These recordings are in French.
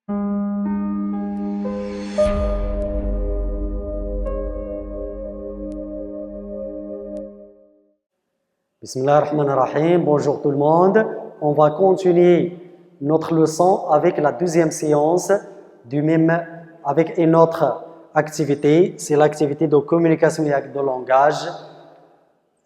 Bismillahirrahmanirrahim. Bonjour tout le monde. On va continuer notre leçon avec la deuxième séance avec une autre activité. C'est l'activité de communication et de langage.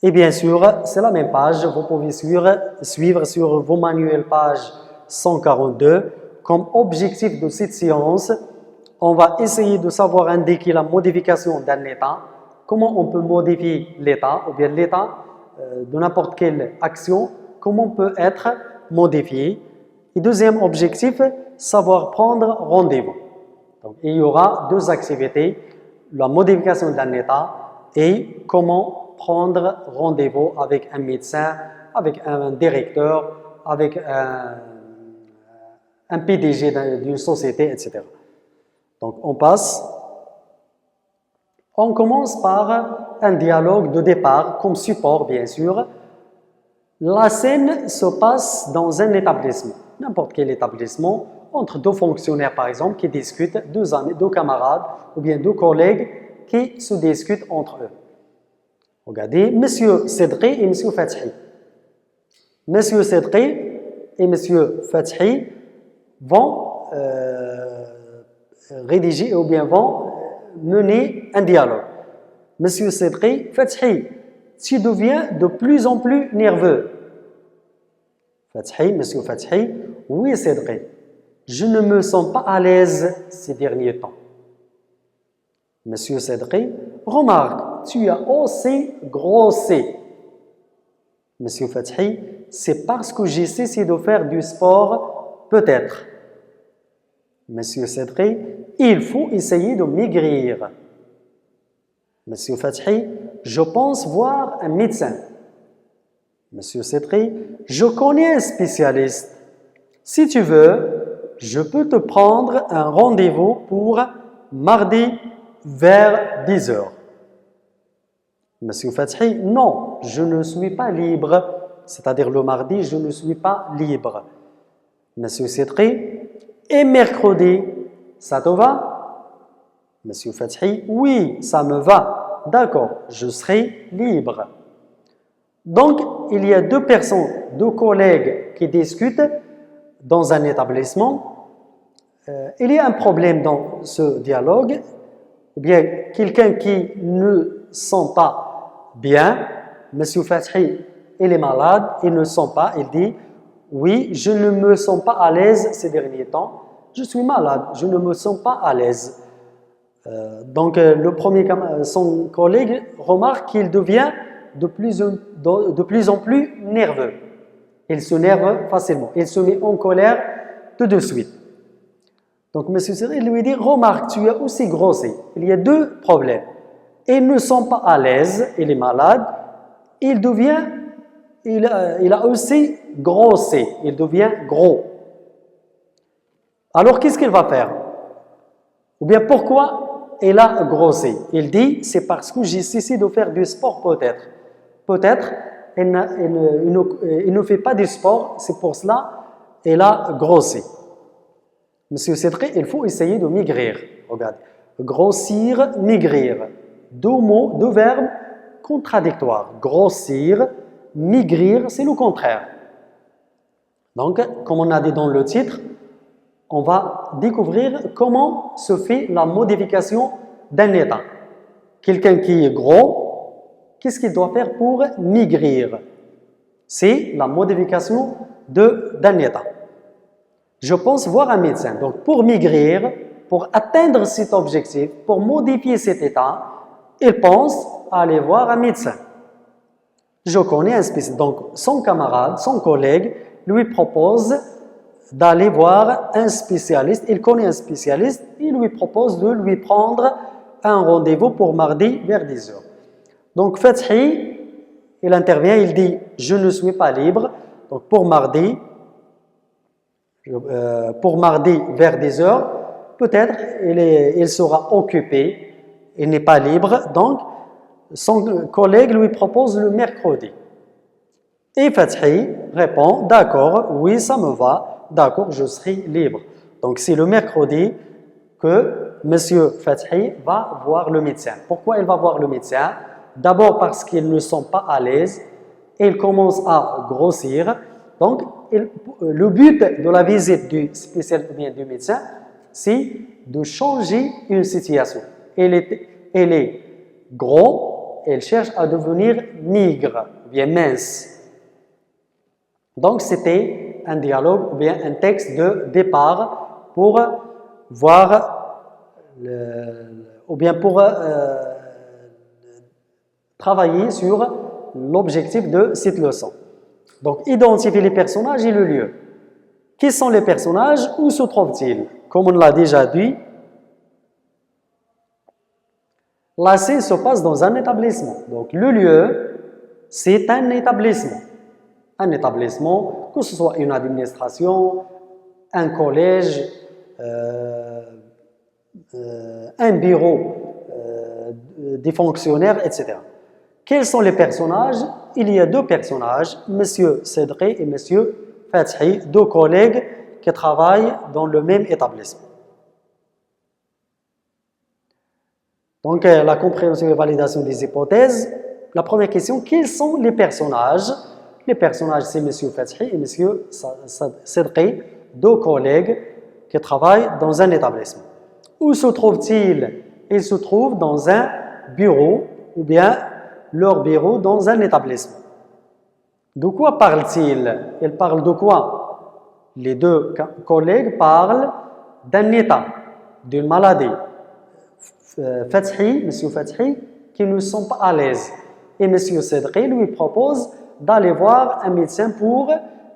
Et bien sûr, c'est la même page. Vous pouvez suivre sur vos manuels page 142. Comme objectif de cette séance, on va essayer de savoir indiquer la modification d'un état. Comment on peut modifier l'état ou bien l'état de n'importe quelle action, comment peut être modifié. Et deuxième objectif, savoir prendre rendez-vous. Donc, il y aura deux activités, la modification d'un état et comment prendre rendez-vous avec un médecin, avec un directeur, avec un PDG d'une société, etc. Donc, on passe. On commence par un dialogue de départ, comme support bien sûr. La scène se passe dans un établissement, n'importe quel établissement, entre deux fonctionnaires par exemple qui discutent, deux amis, deux camarades ou bien deux collègues qui se discutent entre eux. Regardez, Monsieur Sedri et Monsieur Fathi. Monsieur Sedri et Monsieur Fathi vont rédiger ou bien vont mener un dialogue. Monsieur Sedri, Fathi, tu deviens de plus en plus nerveux. Fathi, Monsieur Fathi, oui Sedri, je ne me sens pas à l'aise ces derniers temps. Monsieur Sedri, remarque, tu as aussi grossé. Monsieur Fathi, c'est parce que j'ai cessé de faire du sport, peut-être. Monsieur Sedri, il faut essayer de maigrir. Monsieur Fathi, je pense voir un médecin. Monsieur Sedri, je connais un spécialiste. Si tu veux, je peux te prendre un rendez-vous pour mardi vers 10 heures. Monsieur Fathi, non, je ne suis pas libre. C'est-à-dire le mardi, je ne suis pas libre. Monsieur Sedri, et mercredi, ça te va? Monsieur Fathi, oui, ça me va. D'accord, je serai libre. Donc, il y a deux personnes, deux collègues qui discutent dans un établissement. Il y a un problème dans ce dialogue, ou bien quelqu'un qui ne sent pas bien. Monsieur Fathi, il est malade, il ne sent pas, il dit oui, je ne me sens pas à l'aise ces derniers temps. Je suis malade, je ne me sens pas à l'aise. Donc, son collègue remarque qu'il devient de plus en plus nerveux. Il se nerve facilement. Il se met en colère tout de suite. Donc, M. Sedri lui dit, remarque, tu as aussi grossi. Il y a deux problèmes. Il ne sent pas à l'aise, il est malade. Il a aussi grossé, il devient gros. Alors, qu'est-ce qu'il va faire? Ou bien, pourquoi il a grossi? Il dit, c'est parce que j'ai cessé de faire du sport peut-être. Peut-être, il ne fait pas du sport, c'est pour cela qu'il a grossi. Monsieur Sedri, il faut essayer de maigrir. Regarde, grossir, maigrir. Deux mots, deux verbes contradictoires. Grossir, maigrir, c'est le contraire. Donc, comme on a dit dans le titre, on va découvrir comment se fait la modification d'un état. Quelqu'un qui est gros, qu'est-ce qu'il doit faire pour maigrir? C'est la modification d'un état. Je pense voir un médecin. Donc, pour maigrir, pour atteindre cet objectif, pour modifier cet état, il pense à aller voir un médecin. Je connais un spécialiste. Donc, son camarade, son collègue, lui propose d'aller voir un spécialiste. Il connaît un spécialiste. Il lui propose de lui prendre un rendez-vous pour mardi vers 10 heures. Donc, Fathi, il intervient, il dit « Je ne suis pas libre. » Donc, pour mardi vers 10 heures, peut-être il sera occupé, il n'est pas libre. Donc, son collègue lui propose le mercredi. Et Fathi répond « D'accord, oui, ça me va. D'accord, je serai libre. » Donc c'est le mercredi que Monsieur Fathi va voir le médecin. Pourquoi il va voir le médecin? D'abord parce qu'ils ne sont pas à l'aise et ils commencent à grossir. Donc le but de la visite du spécialiste ou bien du médecin, c'est de changer une situation. Elle est gros, elle cherche à devenir maigre, bien mince. Donc c'était un dialogue ou bien un texte de départ pour voir ou bien pour travailler sur l'objectif de cette leçon. Donc identifier les personnages et le lieu. Qui sont les personnages? Où se trouvent-ils? Comme on l'a déjà dit, la scène se passe dans un établissement. Donc le lieu, c'est un établissement. Un établissement, que ce soit une administration, un collège, un bureau des fonctionnaires, etc. Quels sont les personnages? Il y a deux personnages, M. Sedri et M. Fathi, deux collègues qui travaillent dans le même établissement. Donc, la compréhension et validation des hypothèses. La première question, quels sont les personnages? Les personnages, c'est M. Fathi et M. Sedri, deux collègues qui travaillent dans un établissement. Où se trouvent-ils? Ils se trouvent dans un bureau ou bien leur bureau dans un établissement. De quoi parlent-ils? Ils parlent de quoi? Les deux collègues parlent d'un état, d'une maladie. M. Fathi, qui ne sont pas à l'aise. Et M. Sedri lui propose d'aller voir un médecin pour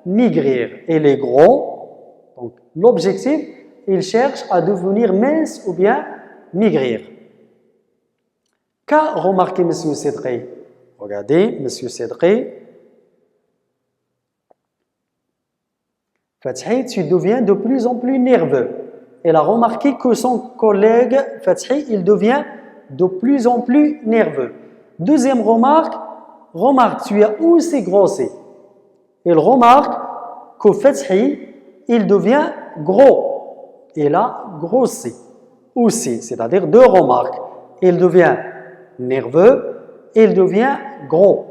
maigrir. Et les gros, donc l'objectif, il cherche à devenir mince ou bien maigrir. Qu'a remarqué M. Sedri? Regardez, M. Sedri. Fathi, tu deviens de plus en plus nerveux. Elle a remarqué que son collègue Fathi, il devient de plus en plus nerveux. Deuxième remarque, tu as aussi grossi. Il remarque que Fathi, il devient gros. Il a grossi aussi, c'est-à-dire deux remarques. Il devient nerveux, il devient gros.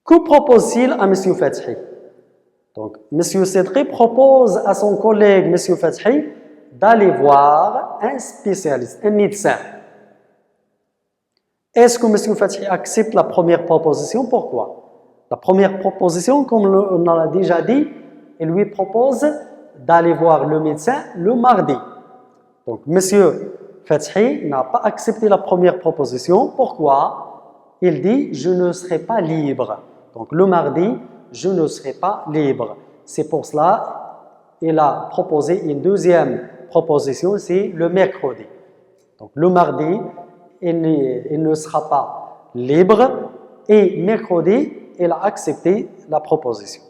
Que propose-t-il à M. Fathi? Donc, M. Sedri propose à son collègue M. Fathi d'aller voir un spécialiste, un médecin. Est-ce que M. Fathi accepte la première proposition? Pourquoi? La première proposition, comme on l'a déjà dit, il lui propose d'aller voir le médecin le mardi. Donc, M. Fathi n'a pas accepté la première proposition. Pourquoi? Il dit « je ne serai pas libre ». Donc, le mardi, je ne serai pas libre. C'est pour cela qu'il a proposé une deuxième proposition, c'est le mercredi. Donc, le mardi, il ne sera pas libre et mercredi, il a accepté la proposition.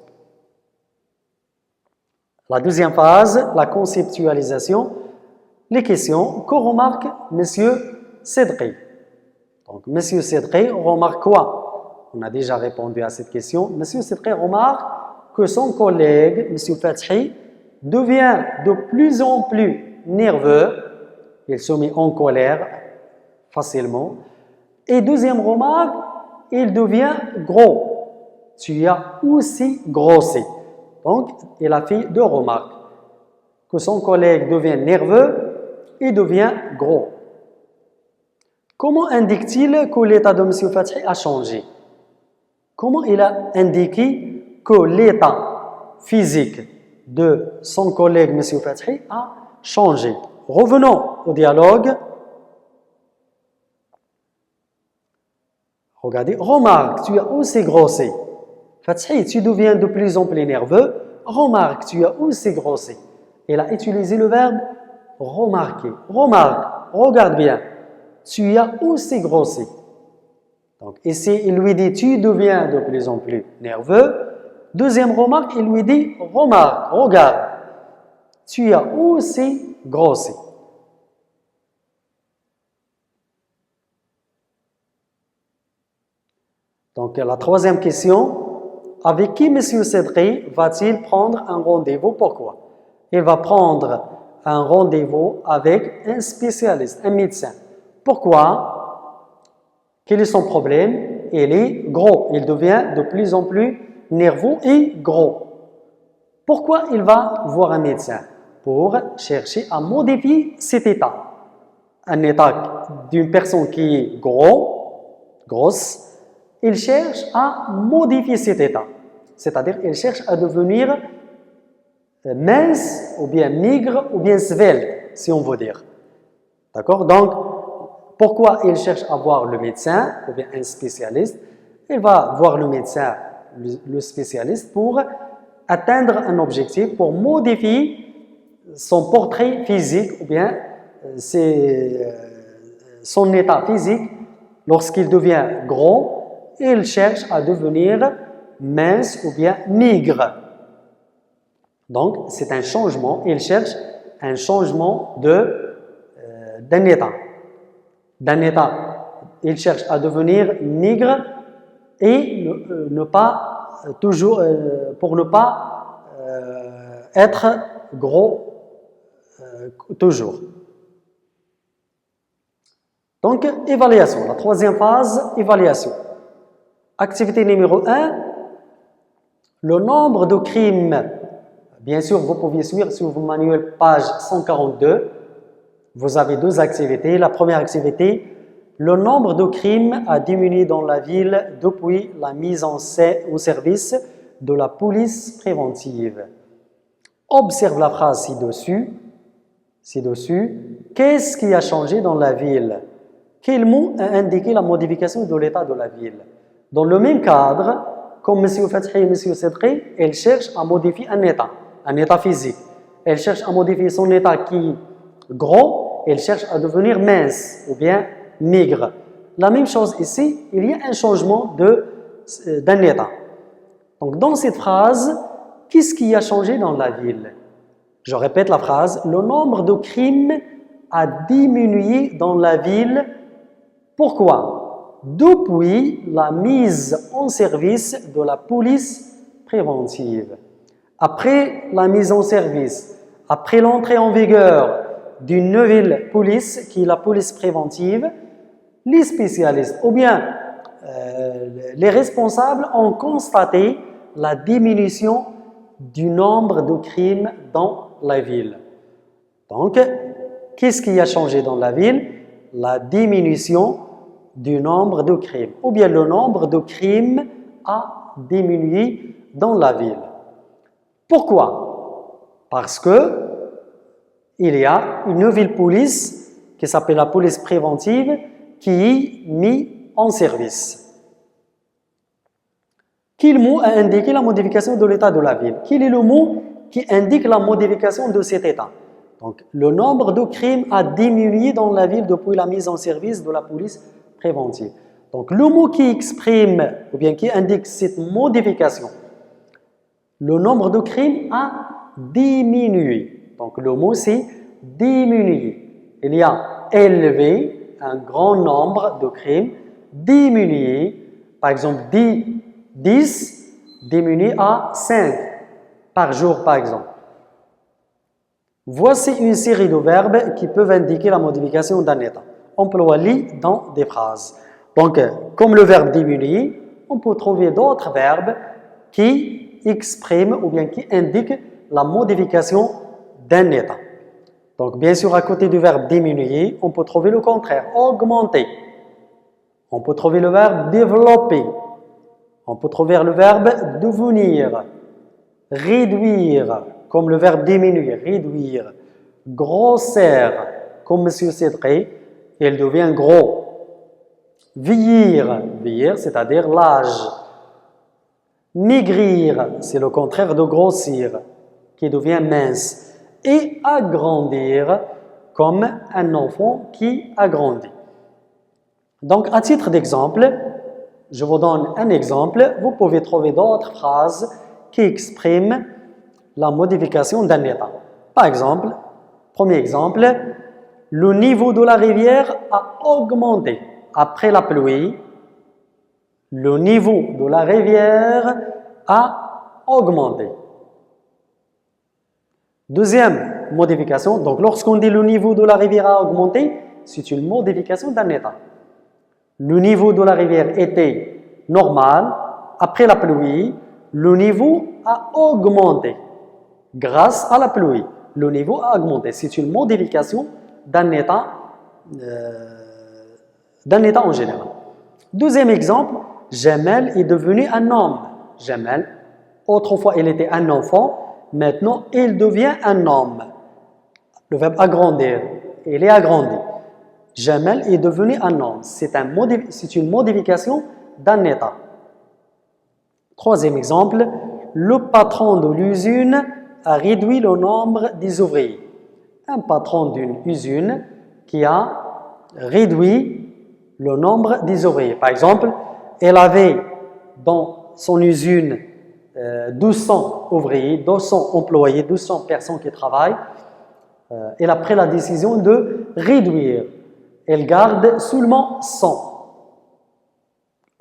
La deuxième phase, la conceptualisation. Les questions. Que remarque M. Sedri? Donc, M. Sedri remarque quoi? On a déjà répondu à cette question. M. Sedri remarque que son collègue, M. Fathi, devient de plus en plus nerveux. Il se met en colère facilement. Et deuxième remarque, il devient gros. Tu as aussi grossi. Donc, il a fait deux remarques. Que son collègue devient nerveux et devient gros. Comment indique-t-il que l'état de M. Fathi a changé? Comment il a indiqué que l'état physique de son collègue M. Fathi a changé? Revenons au dialogue. Regardez, remarque, tu as aussi grossi. Fathi, tu deviens de plus en plus nerveux. Remarque, tu as aussi grossi. Il a utilisé le verbe remarquer. Remarque, regarde bien. Tu as aussi grossi. Donc ici, il lui dit, tu deviens de plus en plus nerveux. Deuxième remarque, il lui dit, remarque, regarde. Tu as aussi grossi. Donc la troisième question, avec qui M. Sedri va-t-il prendre un rendez-vous? Pourquoi? Il va prendre un rendez-vous avec un spécialiste, un médecin. Pourquoi? Quel est son problème? Il est gros. Il devient de plus en plus nerveux et gros. Pourquoi il va voir un médecin? Pour chercher à modifier cet état. Un état d'une personne qui est grosse, il cherche à modifier cet état. C'est-à-dire, il cherche à devenir mince, ou bien maigre, ou bien svelte, si on veut dire. D'accord? Donc, pourquoi il cherche à voir le médecin, ou bien un spécialiste? Il va voir le médecin, le spécialiste, pour atteindre un objectif, pour modifier son portrait physique, ou bien son état physique. Lorsqu'il devient gros, il cherche à devenir mince ou bien maigre. Donc, c'est un changement. Il cherche un changement d'un état. Il cherche à devenir maigre et pour ne pas être gros toujours. Donc, évaluation. La troisième phase, évaluation. Activité numéro 1, le nombre de crimes. Bien sûr, vous pouvez suivre sur vos manuels, page 142. Vous avez deux activités. La première activité, le nombre de crimes a diminué dans la ville depuis la mise en service de la police préventive. Observe la phrase ci-dessus. Qu'est-ce qui a changé dans la ville? Quel mot a indiqué la modification de l'état de la ville? Dans le même cadre, comme M. Fathi et M. Sedri, ils cherchent à modifier un état physique. Ils cherchent à modifier son état qui est gros, ils cherchent à devenir mince ou bien maigre. La même chose ici, il y a un changement d'un état. Donc dans cette phrase, qu'est-ce qui a changé dans la ville? Je répète la phrase, le nombre de crimes a diminué dans la ville. Pourquoi? Depuis la mise en service de la police préventive. Après la mise en service, après l'entrée en vigueur d'une nouvelle police, qui est la police préventive, les spécialistes ou bien les responsables ont constaté la diminution du nombre de crimes dans la ville. Donc, qu'est-ce qui a changé dans la ville? La diminution du nombre de crimes. Ou bien le nombre de crimes a diminué dans la ville. Pourquoi? Parce que il y a une nouvelle police qui s'appelle la police préventive qui est mise en service. Quel mot a indiqué la modification de l'état de la ville? Quel est le mot qui indique la modification de cet état? Donc, le nombre de crimes a diminué dans la ville depuis la mise en service de la police préventive. Donc, le mot qui exprime ou bien qui indique cette modification, le nombre de crimes a diminué. Donc, le mot c'est diminué. Il y a élevé, un grand nombre de crimes, diminué, par exemple 10 diminué à 5 par jour, par exemple. Voici une série de verbes qui peuvent indiquer la modification d'un état. Emploie-les dans des phrases. Donc, comme le verbe diminuer, on peut trouver d'autres verbes qui expriment ou bien qui indiquent la modification d'un état. Donc, bien sûr, à côté du verbe diminuer, on peut trouver le contraire, augmenter. On peut trouver le verbe développer. On peut trouver le verbe devenir, réduire, comme le verbe diminuer, réduire, grossir, comme M. Sedri, il devient gros. Vieillir, c'est-à-dire l'âge. Maigrir, c'est le contraire de grossir, qui devient mince. Et agrandir, comme un enfant qui agrandit. Donc, à titre d'exemple, je vous donne un exemple. Vous pouvez trouver d'autres phrases qui expriment la modification d'un état. Par exemple, premier exemple, le niveau de la rivière a augmenté après la pluie. Le niveau de la rivière a augmenté. Deuxième modification, donc lorsqu'on dit le niveau de la rivière a augmenté, c'est une modification d'un état. Le niveau de la rivière était normal, après la pluie, le niveau a augmenté. Grâce à la pluie, le niveau a augmenté. C'est une modification d'un état en général. Deuxième exemple, Jamel est devenu un homme. Jamel, autrefois il était un enfant, maintenant il devient un homme. Le verbe agrandir, il est agrandi. Jamel est devenu un homme. C'est une modification d'un état. Troisième exemple, le patron de l'usine a réduit le nombre des ouvriers. Un patron d'une usine qui a réduit le nombre des ouvriers. Par exemple, elle avait dans son usine 200 ouvriers, 200 employés, 200 personnes qui travaillent. Elle a pris la décision de réduire. Elle garde seulement 100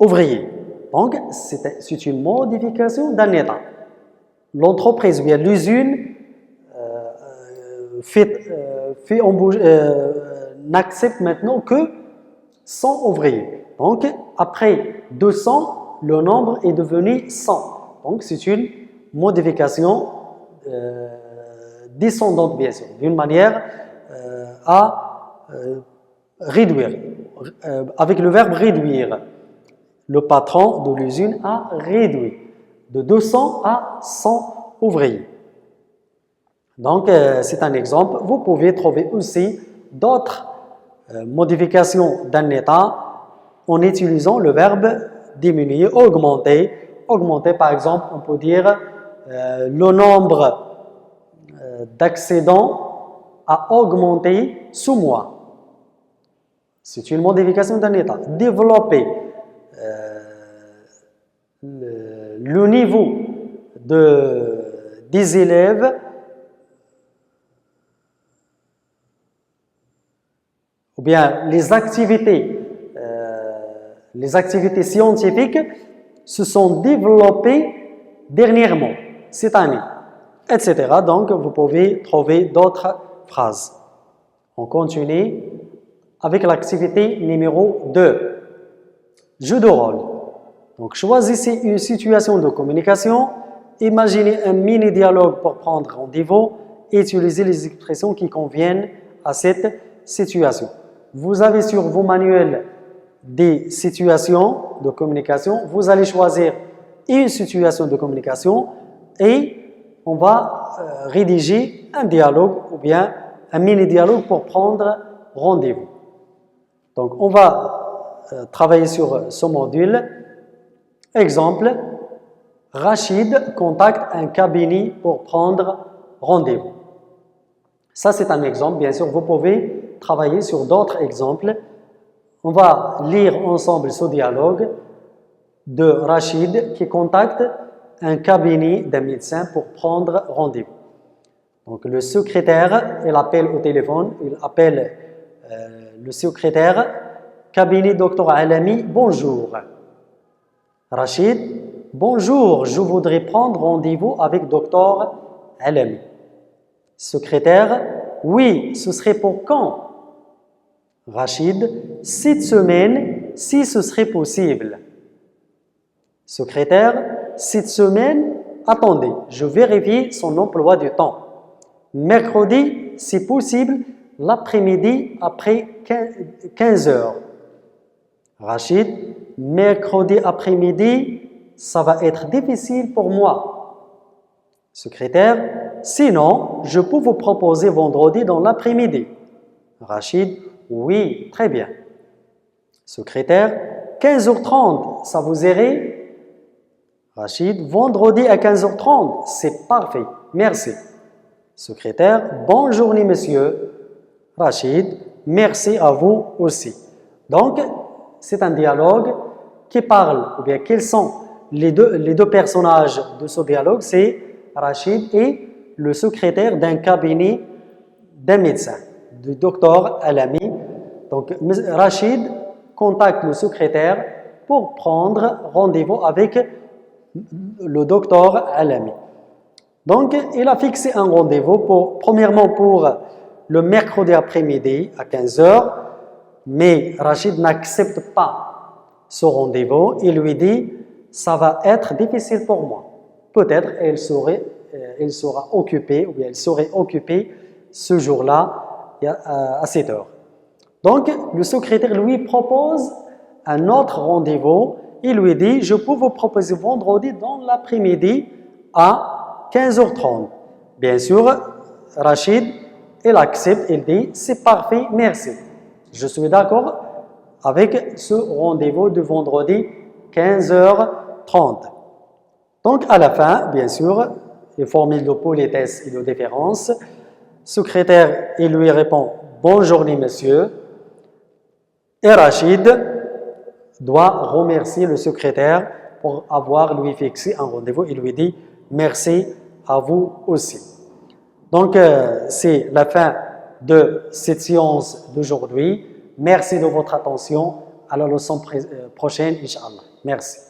ouvriers. Donc, c'est une modification d'un état. L'entreprise, bien l'usine, n'accepte maintenant que 100 ouvriers. Donc, après 200, le nombre est devenu 100. Donc, c'est une modification descendante, bien sûr, d'une manière à réduire. Avec le verbe réduire, le patron de l'usine a réduit de 200 à 100 ouvriers. Donc, c'est un exemple. Vous pouvez trouver aussi d'autres modifications d'un état en utilisant le verbe diminuer, augmenter. Augmenter, par exemple, on peut dire le nombre d'accidents a augmenté ce mois. C'est une modification d'un état. Développer le niveau des élèves ou bien les activités scientifiques se sont développées dernièrement, cette année, etc. Donc, vous pouvez trouver d'autres phrases. On continue avec l'activité numéro 2. Jeu de rôle. Donc, choisissez une situation de communication, imaginez un mini-dialogue pour prendre rendez-vous et utilisez les expressions qui conviennent à cette situation. Vous avez sur vos manuels des situations de communication. Vous allez choisir une situation de communication et on va rédiger un dialogue ou bien un mini-dialogue pour prendre rendez-vous. Donc, on va travailler sur ce module. Exemple, Rachid contacte un cabinet pour prendre rendez-vous. Ça, c'est un exemple. Bien sûr, vous pouvez travailler sur d'autres exemples. On va lire ensemble ce dialogue de Rachid qui contacte un cabinet d'un médecin pour prendre rendez-vous. Donc, le secrétaire, il appelle au téléphone, il appelle le secrétaire, cabinet Dr Alami, bonjour. Rachid, bonjour, je voudrais prendre rendez-vous avec Dr Alami. Secrétaire, oui, ce serait pour quand? Rachid, cette semaine, si ce serait possible. Secrétaire, cette semaine, attendez, je vérifie son emploi du temps. Mercredi, si possible, l'après-midi après 15 heures. Rachid, mercredi après-midi, ça va être difficile pour moi. Secrétaire, sinon, je peux vous proposer vendredi dans l'après-midi. Rachid, oui, très bien. Secrétaire, 15h30, ça vous irait? Rachid, vendredi à 15h30, c'est parfait, merci. Secrétaire, bonne journée monsieur. Rachid, merci à vous aussi. Donc, c'est un dialogue qui parle, ou bien quels sont les deux personnages de ce dialogue, c'est Rachid et le secrétaire d'un cabinet d'un médecin, du docteur Alami. Donc, Rachid contacte le secrétaire pour prendre rendez-vous avec le docteur Alami. Donc, il a fixé un rendez-vous premièrement pour le mercredi après-midi à 15 h, mais Rachid n'accepte pas ce rendez-vous. Il lui dit, ça va être difficile pour moi. Peut-être elle sera occupée ou bien elle serait occupée ce jour-là à 7 h. Donc, le secrétaire lui propose un autre rendez-vous. Il lui dit, je peux vous proposer vendredi dans l'après-midi à 15 h 30. Bien sûr, Rachid, il accepte, il dit, c'est parfait, merci. Je suis d'accord avec ce rendez-vous de vendredi 15 h 30. Donc, à la fin, bien sûr, les formules de politesse et de déférence. Secrétaire, il lui répond, bonne journée, monsieur. Et Rachid doit remercier le secrétaire pour avoir lui fixé un rendez-vous. Il lui dit, merci à vous aussi. Donc, c'est la fin de cette séance d'aujourd'hui. Merci de votre attention. À la leçon prochaine, Inch'Allah. Merci.